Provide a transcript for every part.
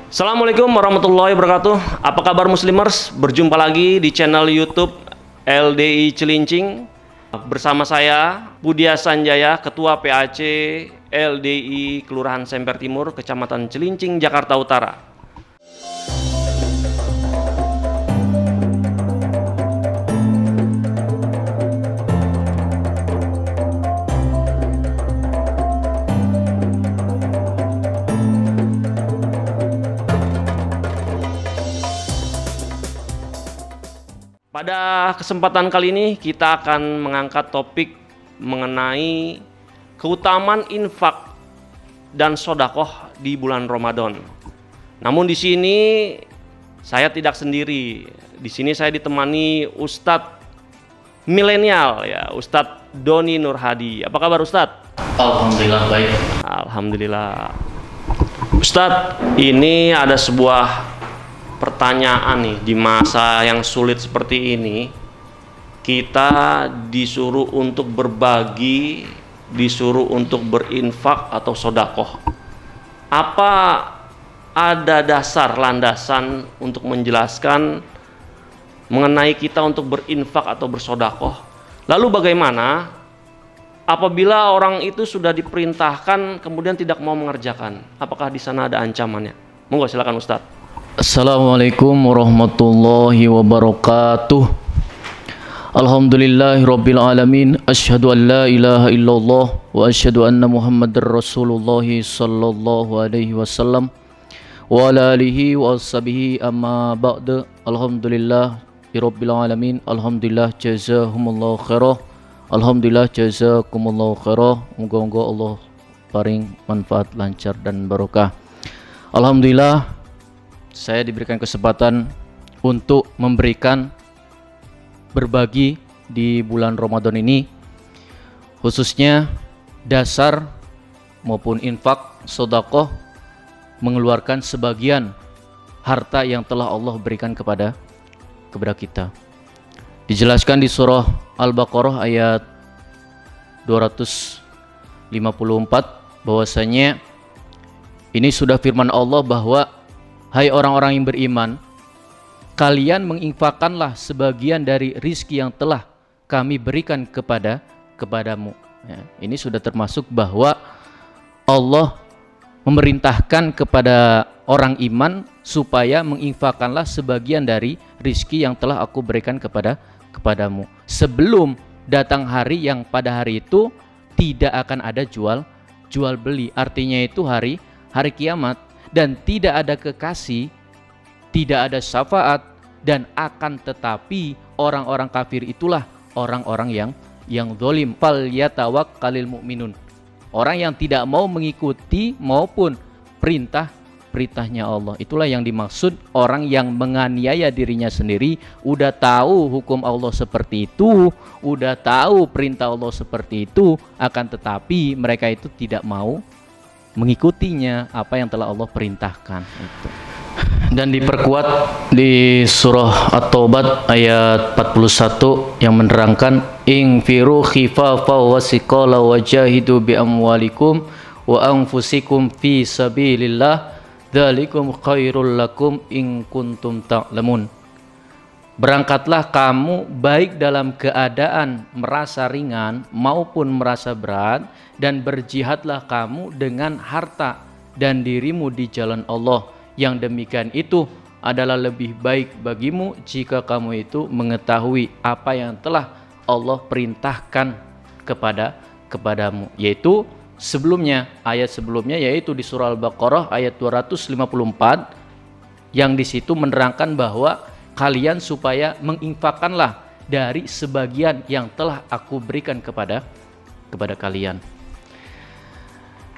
Assalamualaikum warahmatullahi wabarakatuh. Apa kabar muslimers? Berjumpa lagi di channel YouTube LDI Cilincing. Bersama saya Budia Sanjaya, Ketua PAC LDI Kelurahan Semper Timur, Kecamatan Cilincing, Jakarta Utara. Pada kesempatan kali ini kita akan mengangkat topik mengenai keutamaan infak dan sodakoh di bulan Ramadan. Namun di sini saya tidak sendiri. Di sini saya ditemani Ustadz milenial ya, Ustadz Doni Nurhadi. Apa kabar Ustadz? Alhamdulillah baik. Alhamdulillah. Ustadz, ini ada sebuah pertanyaan nih, di masa yang sulit seperti ini kita disuruh untuk berbagi, disuruh untuk berinfak atau sodakoh. Apa ada dasar landasan untuk menjelaskan mengenai kita untuk berinfak atau bersodakoh? Lalu bagaimana apabila orang itu sudah diperintahkan kemudian tidak mau mengerjakan? Apakah di sana ada ancamannya? Monggo silakan Ustadz. Assalamualaikum warahmatullahi wabarakatuh. Alhamdulillahirabbil alamin. Asyhadu an la ilaha illallah wa asyhadu anna Muhammadar Rasulullah sallallahu alaihi wasallam wa ala alihi wa ashabihi amma ba'du. Alhamdulillahirabbil alamin. Alhamdulillah jazakumullahu khairah. Alhamdulillah jazakumullahu khairah. Moga-moga Allah paring manfaat lancar dan barokah. Alhamdulillah saya diberikan kesempatan untuk memberikan berbagi di bulan Ramadan ini, khususnya dasar maupun infak, sodakoh, mengeluarkan sebagian harta yang telah Allah berikan kepada kita. Dijelaskan di surah Al-Baqarah ayat 254 bahwasanya ini sudah firman Allah bahwa hai orang-orang yang beriman, kalian menginfakkanlah sebagian dari rizki yang telah kami berikan kepadamu. Ya, ini sudah termasuk bahwa Allah memerintahkan kepada orang iman supaya menginfakkanlah sebagian dari rizki yang telah aku berikan kepadamu. Sebelum datang hari yang pada hari itu tidak akan ada jual beli. Artinya itu hari kiamat. Dan tidak ada kekasih, tidak ada syafaat, dan akan tetapi orang-orang kafir itulah orang-orang yang zalim. Fal yatawakkalil mu'minun. Orang yang tidak mau mengikuti maupun perintahnya Allah. Itulah yang dimaksud orang yang menganiaya dirinya sendiri. Udah tahu hukum Allah seperti itu, udah tahu perintah Allah seperti itu, akan tetapi mereka itu tidak mau mengikutinya apa yang telah Allah perintahkan itu. Dan diperkuat di surah At-Taubah ayat 41 yang menerangkan infiru khifafa wa siqala wajahidu bi amwalikum wa anfusikum fi sabilillah dzalikum khairul lakum in kuntum ta'lamun. Berangkatlah kamu baik dalam keadaan merasa ringan maupun merasa berat, dan berjihadlah kamu dengan harta dan dirimu di jalan Allah. Yang demikian itu adalah lebih baik bagimu jika kamu itu mengetahui apa yang telah Allah perintahkan kepadamu. Yaitu ayat sebelumnya yaitu di surah Al-Baqarah ayat 254 yang di situ menerangkan bahwa kalian supaya menginfakkanlah dari sebagian yang telah aku berikan kepada kalian.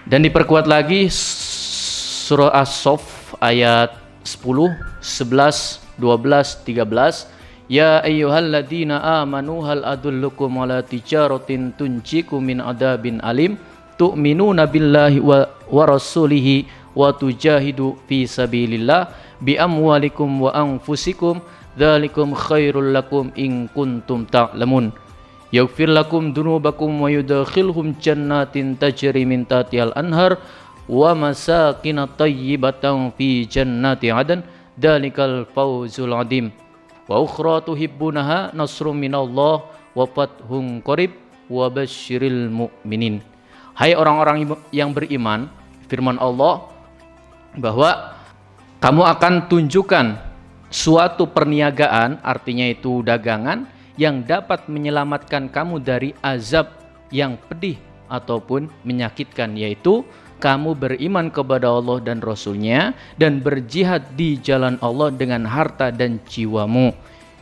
Dan diperkuat lagi surah As-Saff ayat 10, 11, 12, 13. Ya ayyuhalladzina amanu hal adullukum ala tijaratin tunjikum min adabin alim tu'minuna billahi wa rasulihi wa tujahidu fi sabilillah bi amwalikum wa anfusikum dzalikum khairul lakum in kuntum ta'lamun. Yaghfir lakum dunubakum wa yudkhilhum jannatin tajri min tahtihal anhar wa masakin thayyibatan fi jannati 'adn dzalikal fawzul 'adzim wa ukhra tuhibbunaha nasrum minallah wa fathun qarib wa basyiril mu'minin. Hai orang-orang yang beriman, firman Allah bahwa kamu akan tunjukkan suatu perniagaan, artinya itu dagangan yang dapat menyelamatkan kamu dari azab yang pedih ataupun menyakitkan, yaitu kamu beriman kepada Allah dan Rasul-Nya dan berjihad di jalan Allah dengan harta dan jiwamu.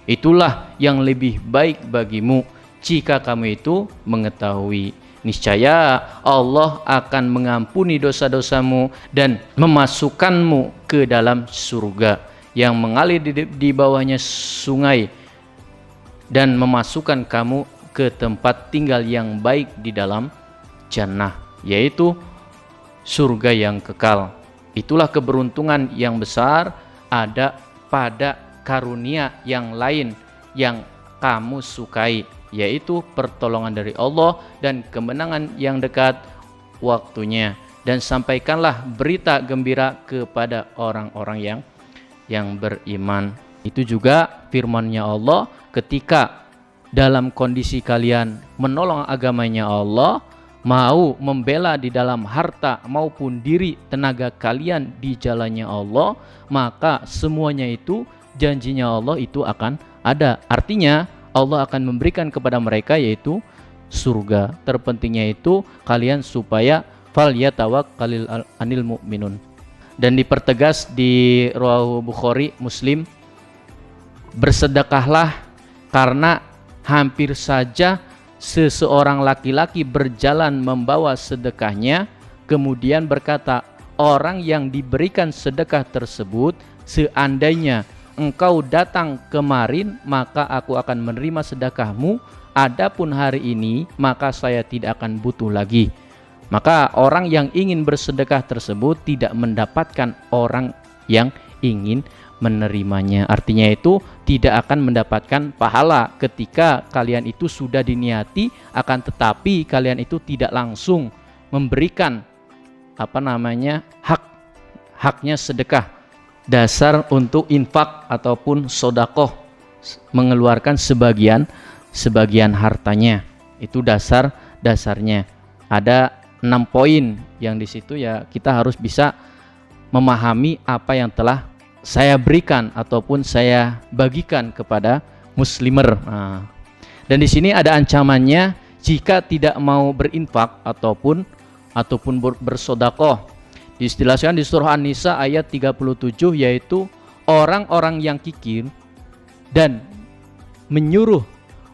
Itulah yang lebih baik bagimu jika kamu itu mengetahui. Niscaya Allah akan mengampuni dosa-dosamu dan memasukkanmu ke dalam surga yang mengalir di bawahnya sungai dan memasukkan kamu ke tempat tinggal yang baik di dalam jannah, yaitu surga yang kekal. Itulah keberuntungan yang besar ada pada karunia yang lain yang kamu sukai, yaitu pertolongan dari Allah dan kemenangan yang dekat waktunya. Dan sampaikanlah berita gembira kepada orang-orang yang beriman. Itu juga firman-Nya Allah, ketika dalam kondisi kalian menolong agamanya Allah, mau membela di dalam harta maupun diri tenaga kalian di jalannya Allah, maka semuanya itu janjinya Allah itu akan ada. Artinya Allah akan memberikan kepada mereka yaitu surga. Terpentingnya itu kalian supaya falyatawakkalul anil mu'minun. Dan dipertegas di riwayat Bukhari, Muslim, bersedekahlah karena hampir saja seseorang laki-laki berjalan membawa sedekahnya, kemudian berkata, orang yang diberikan sedekah tersebut, seandainya engkau datang kemarin, maka aku akan menerima sedekahmu. Adapun hari ini, maka saya tidak akan butuh lagi. Maka orang yang ingin bersedekah tersebut tidak mendapatkan orang yang ingin menerimanya. Artinya itu tidak akan mendapatkan pahala ketika kalian itu sudah diniati, akan tetapi kalian itu tidak langsung memberikan haknya sedekah. Dasar untuk infak ataupun sodakoh, mengeluarkan sebagian hartanya, itu dasarnya. Ada 6 poin yang di situ ya kita harus bisa memahami apa yang telah saya berikan ataupun saya bagikan kepada muslimer. Dan di sini ada ancamannya jika tidak mau berinfak ataupun bersodakoh. Dijelaskan di surah An-Nisa ayat 37, yaitu orang-orang yang kikir dan menyuruh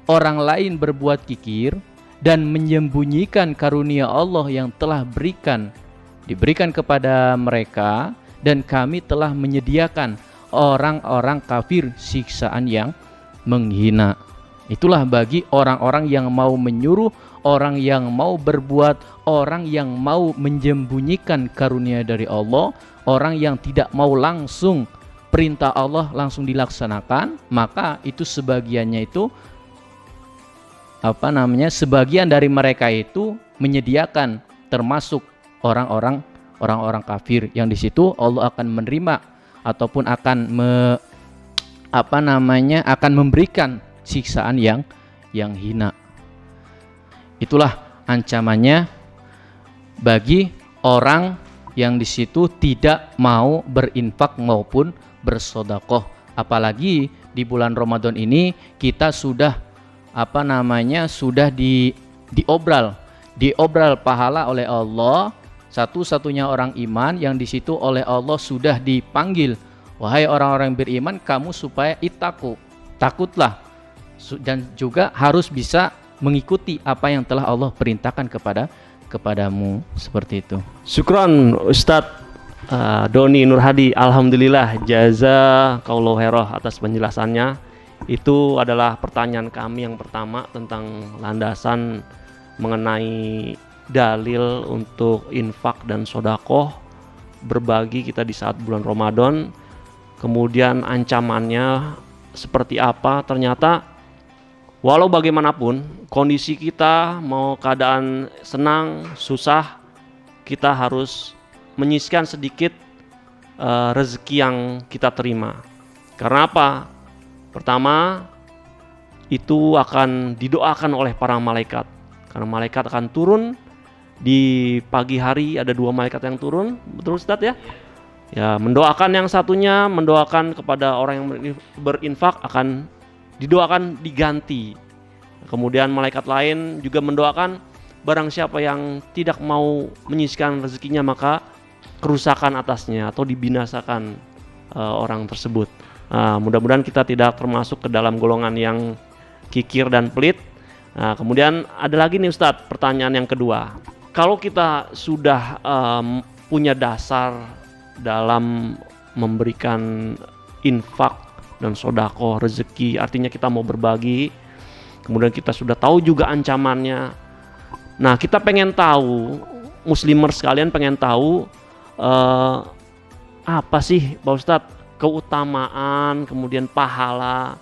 orang lain berbuat kikir dan menyembunyikan karunia Allah yang telah diberikan kepada mereka, dan kami telah menyediakan orang-orang kafir siksaan yang menghina. Itulah bagi orang-orang yang mau menyuruh, orang yang mau berbuat, orang yang mau menyembunyikan karunia dari Allah, orang yang tidak mau langsung perintah Allah langsung dilaksanakan, maka itu sebagiannya itu sebagian dari mereka itu menyediakan, termasuk orang-orang kafir, yang di situ Allah akan menerima ataupun akan memberikan siksaan yang hina. Itulah ancamannya bagi orang yang di situ tidak mau berinfak maupun bersodakoh. Apalagi di bulan Ramadan ini kita sudah diobral pahala oleh Allah. Satu-satunya orang iman yang di situ oleh Allah sudah dipanggil, wahai orang-orang beriman, kamu supaya takutlah, dan juga harus bisa mengikuti apa yang telah Allah perintahkan kepadamu, seperti itu. Syukron Ustadz Doni Nur Hadi, alhamdulillah jazakallahu khairah atas penjelasannya. Itu adalah pertanyaan kami yang pertama tentang landasan mengenai dalil untuk infak dan sodakoh, berbagi kita di saat bulan Ramadan. Kemudian ancamannya seperti apa. Ternyata walau bagaimanapun kondisi kita, mau keadaan senang, susah, kita harus menyisihkan sedikit rezeki yang kita terima. Karena apa? Pertama, itu akan didoakan oleh para malaikat. Karena malaikat akan turun di pagi hari, ada 2 malaikat yang turun, betul Ustadz ya? Ya, mendoakan yang satunya, mendoakan kepada orang yang berinfak akan didoakan diganti. Kemudian malaikat lain juga mendoakan barang siapa yang tidak mau menyisihkan rezekinya maka kerusakan atasnya atau dibinasakan orang tersebut. Mudah-mudahan kita tidak termasuk ke dalam golongan yang kikir dan pelit. Kemudian ada lagi nih Ustadz, pertanyaan yang kedua. Kalau kita sudah punya dasar dalam memberikan infak dan sodako rezeki, artinya kita mau berbagi, kemudian kita sudah tahu juga ancamannya. Nah, kita pengen tahu, muslimers sekalian pengen tahu apa sih Pak Ustadz keutamaan, kemudian pahala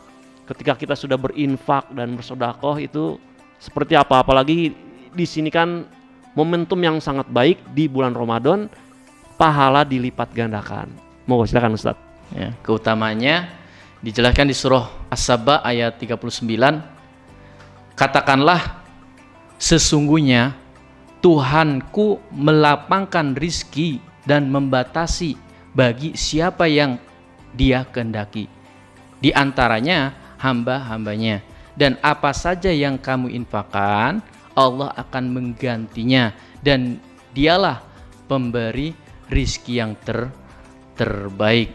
ketika kita sudah berinfak dan bersodakoh itu seperti apa? Apalagi di sini kan momentum yang sangat baik di bulan Ramadan, pahala dilipat gandakan. Mau silakan Ustadz. Ya, keutamanya dijelaskan di surah As-Saba ayat 39. Katakanlah, sesungguhnya Tuhanku melapangkan rizki dan membatasi bagi siapa yang Dia kehendaki di antaranya hamba-hambanya, dan apa saja yang kamu infakkan Allah akan menggantinya, dan Dialah pemberi rizki yang terbaik.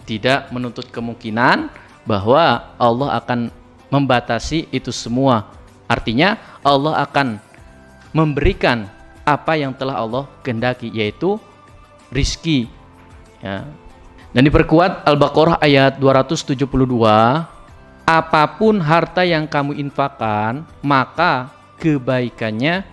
Tidak menuntut kemungkinan bahwa Allah akan membatasi itu semua. Artinya Allah akan memberikan apa yang telah Allah kehendaki, yaitu rizki, ya. Dan diperkuat Al-Baqarah ayat 272, apapun harta yang kamu infakkan maka kebaikannya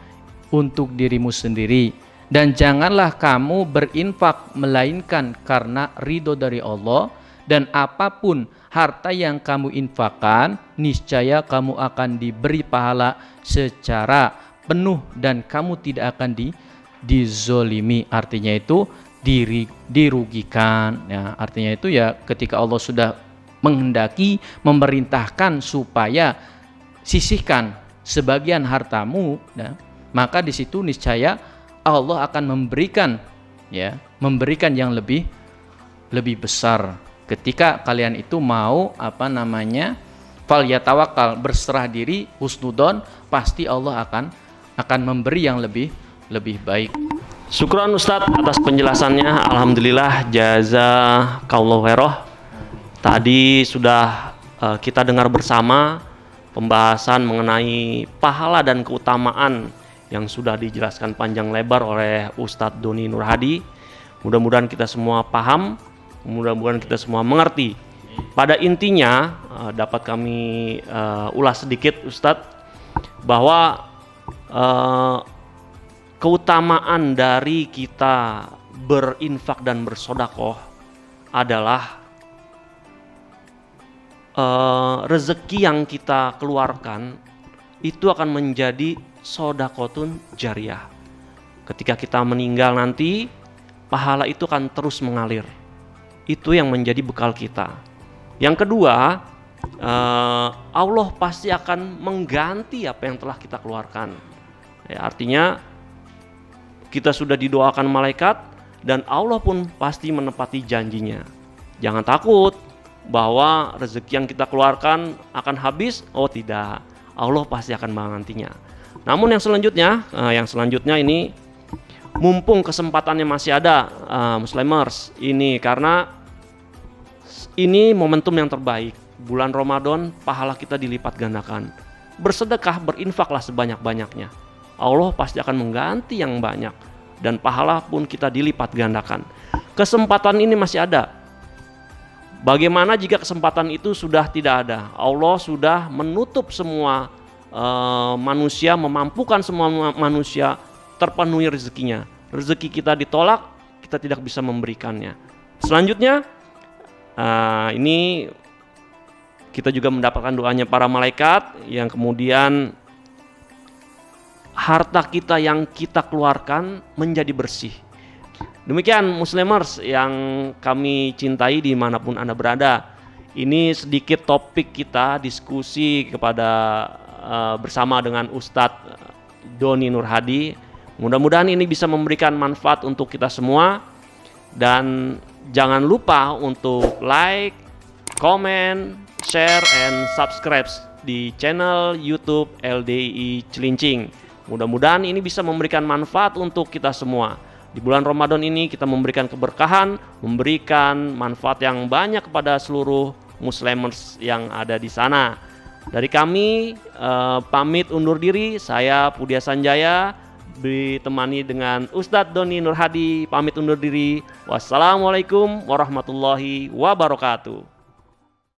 untuk dirimu sendiri, dan janganlah kamu berinfak melainkan karena ridho dari Allah, dan apapun harta yang kamu infakkan niscaya kamu akan diberi pahala secara penuh dan kamu tidak akan dizolimi. Artinya itu dirugikan, ya. Artinya itu ya ketika Allah sudah menghendaki memerintahkan supaya sisihkan sebagian hartamu, ya, maka di situ niscaya Allah akan memberikan yang lebih besar ketika kalian itu mau fal yatawakal, berserah diri, husnudon, pasti Allah akan memberi yang lebih baik. Syukran Ustadz atas penjelasannya. Alhamdulillah, jazakallahu khairan. Tadi sudah kita dengar bersama pembahasan mengenai pahala dan keutamaan yang sudah dijelaskan panjang lebar oleh Ustadz Doni Nur Hadi. Mudah-mudahan kita semua paham, mudah-mudahan kita semua mengerti. Pada intinya dapat kami ulas sedikit Ustadz, bahwa keutamaan dari kita berinfak dan bersodakoh adalah rezeki yang kita keluarkan itu akan menjadi sodakotun jariyah. Ketika kita meninggal nanti, pahala itu akan terus mengalir. Itu yang menjadi bekal kita. Yang kedua, Allah pasti akan mengganti apa yang telah kita keluarkan. Ya, artinya kita sudah didoakan malaikat dan Allah pun pasti menepati janjinya. Jangan takut bahwa rezeki yang kita keluarkan akan habis. Oh tidak, Allah pasti akan menggantinya. Namun yang selanjutnya ini, mumpung kesempatannya masih ada, Muslimers, ini karena ini momentum yang terbaik. Bulan Ramadan, pahala kita dilipat gandakan. Bersedekah, berinfaklah sebanyak-banyaknya. Allah pasti akan mengganti yang banyak dan pahala pun kita dilipat gandakan. Kesempatan ini masih ada. Bagaimana jika kesempatan itu sudah tidak ada? Allah sudah menutup semua manusia, memampukan semua manusia terpenuhi rezekinya. Rezeki kita ditolak, kita tidak bisa memberikannya. Selanjutnya, ini kita juga mendapatkan doanya para malaikat yang kemudian harta kita yang kita keluarkan menjadi bersih. Demikian Muslimers yang kami cintai dimanapun Anda berada. Ini sedikit topik kita diskusi kepada bersama dengan Ustadz Doni Nur Hadi. Mudah-mudahan ini bisa memberikan manfaat untuk kita semua. Dan jangan lupa untuk like, comment, share, and subscribe di channel YouTube LDI Cilincing. Mudah-mudahan ini bisa memberikan manfaat untuk kita semua. Di bulan Ramadan ini kita memberikan keberkahan, memberikan manfaat yang banyak kepada seluruh Muslimers yang ada di sana. Dari kami pamit undur diri. Saya Pudia Sanjaya ditemani dengan Ustadz Doni Nur Hadi pamit undur diri. Wassalamualaikum warahmatullahi wabarakatuh.